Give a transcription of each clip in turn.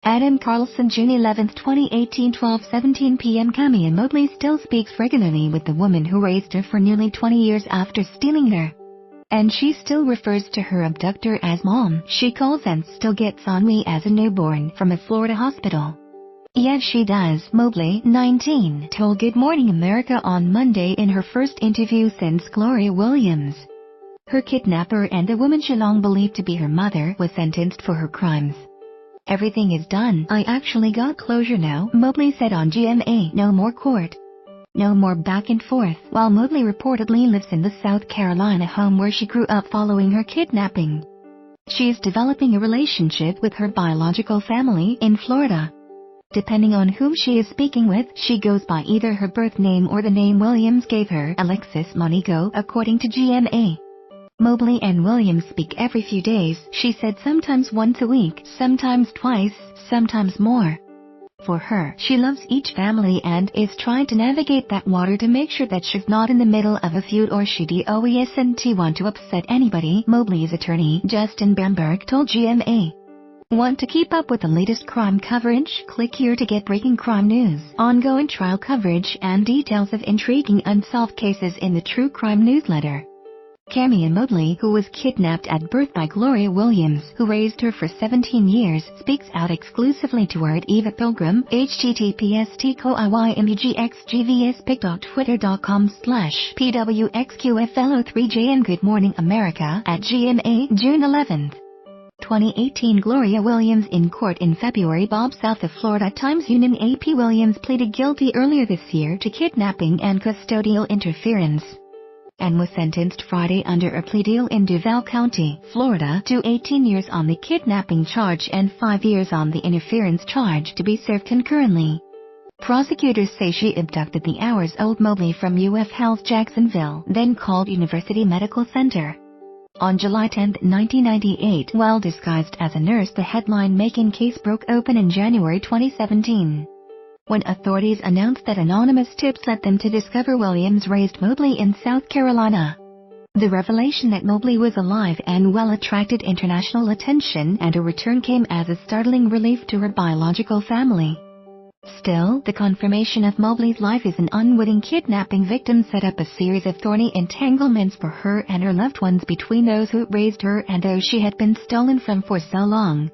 Adam Carlson, June 11, 2018, 12:17 p.m. Camilla Mobley still speaks regularly with the woman who raised her for nearly 20 years after stealing her. And she still refers to her abductor as Mom. She calls and still gets on me as a newborn from a Florida hospital. Yes, she does, Mobley, 19, told Good Morning America on Monday in her first interview since Gloria Williams, her kidnapper and the woman she long believed to be her mother, was sentenced for her crimes. Everything is done. I actually got closure now, Mobley said on GMA. No more court. No more back and forth. While Mobley reportedly lives in the South Carolina home where she grew up following her kidnapping, she is developing a relationship with her biological family in Florida. Depending on whom she is speaking with, she goes by either her birth name or the name Williams gave her, Alexis Monico, according to GMA. Mobley and Williams speak every few days, she said, sometimes once a week, sometimes twice, sometimes more. For her, she loves each family and is trying to navigate that water to make sure that she's not in the middle of a feud or she doesn't want to upset anybody, Mobley's attorney, Justin Bamberg, told GMA. Want to keep up with the latest crime coverage? Click here to get breaking crime news, ongoing trial coverage, and details of intriguing unsolved cases in the True Crime newsletter. Camilla Mobley, who was kidnapped at birth by Gloria Williams, who raised her for 17 years, speaks out exclusively to her at Eva Pilgrim, https://pwxgvspic.twitter.com/pwxqflo3j and Good Morning America at GMA, June 11, 2018. Gloria Williams in court in February. Bob South of Florida Times-Union. AP Williams pleaded guilty earlier this year to kidnapping and custodial interference, and was sentenced Friday under a plea deal in Duval County, Florida, to 18 years on the kidnapping charge and 5 years on the interference charge to be served concurrently. Prosecutors say she abducted the hours-old Mobley from UF Health Jacksonville, then called University Medical Center, on July 10, 1998. While disguised as a nurse, the headline-making case broke open in January 2017. When authorities announced that anonymous tips led them to discover Williams raised Mobley in South Carolina. The revelation that Mobley was alive and well attracted international attention, and her return came as a startling relief to her biological family. Still, the confirmation of Mobley's life as an unwitting kidnapping victim set up a series of thorny entanglements for her and her loved ones between those who raised her and those she had been stolen from for so long.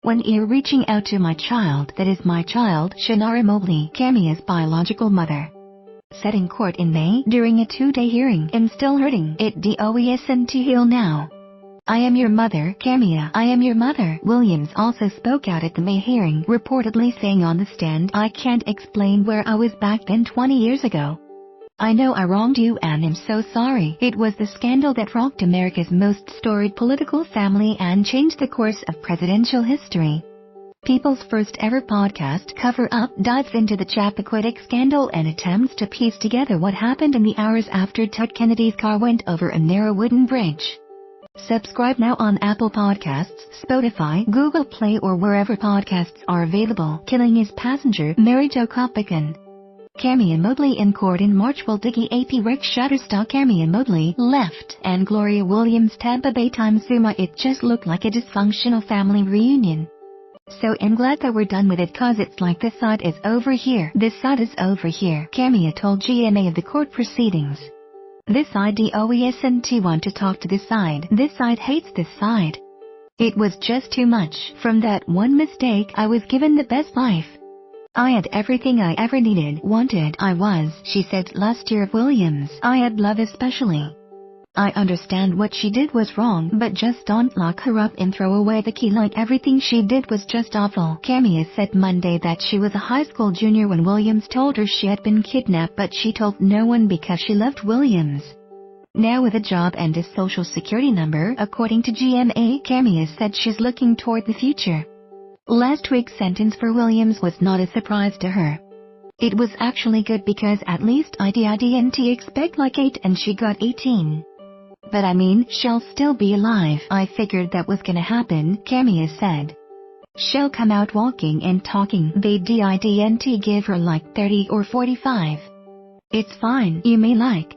When you're reaching out to my child, that is my child, Shanara Mobley, Camilla's biological mother, said in court in May during a 2-day hearing. I'm still hurting. It doesn't heal now. I am your mother, Camilla. I am your mother. Williams also spoke out at the May hearing, reportedly saying on the stand, I can't explain where I was back then 20 years ago. I know I wronged you and I'm so sorry. It was the scandal that rocked America's most storied political family and changed the course of presidential history. People's first ever podcast, Cover Up, dives into the Chappaquiddick scandal and attempts to piece together what happened in the hours after Ted Kennedy's car went over a narrow wooden bridge. Subscribe now on Apple Podcasts, Spotify, Google Play, or wherever podcasts are available. Killing his passenger, Mary Jo Kopican. Camilla Mobley in court in March. Will Diggy AP Rick Shutterstock. Camilla Mobley left and Gloria Williams. Tampa Bay Times. Zuma. It just looked like a dysfunctional family reunion. So I'm glad that we're done with it, cause it's like this side is over here, this side is over here, Camilla told GMA of the court proceedings. This side doesn't want to talk to this side. This side hates this side. It was just too much. From that one mistake, I was given the best life. I had everything I ever wanted. She said last year of Williams. I had love especially. I understand what she did was wrong, but just don't lock her up and throw away the key like everything she did was just awful. Camilla said Monday that she was a high school junior when Williams told her she had been kidnapped, but she told no one because she loved Williams. Now with a job and a social security number, according to GMA, Camilla said she's looking toward the future. Last week's sentence for Williams was not a surprise to her. It was actually good because at least I didn't expect like 8 and she got 18. But I mean, she'll still be alive. I figured that was gonna happen, Camilla said. She'll come out walking and talking. They didn't give her like 30 or 45. It's fine. You may like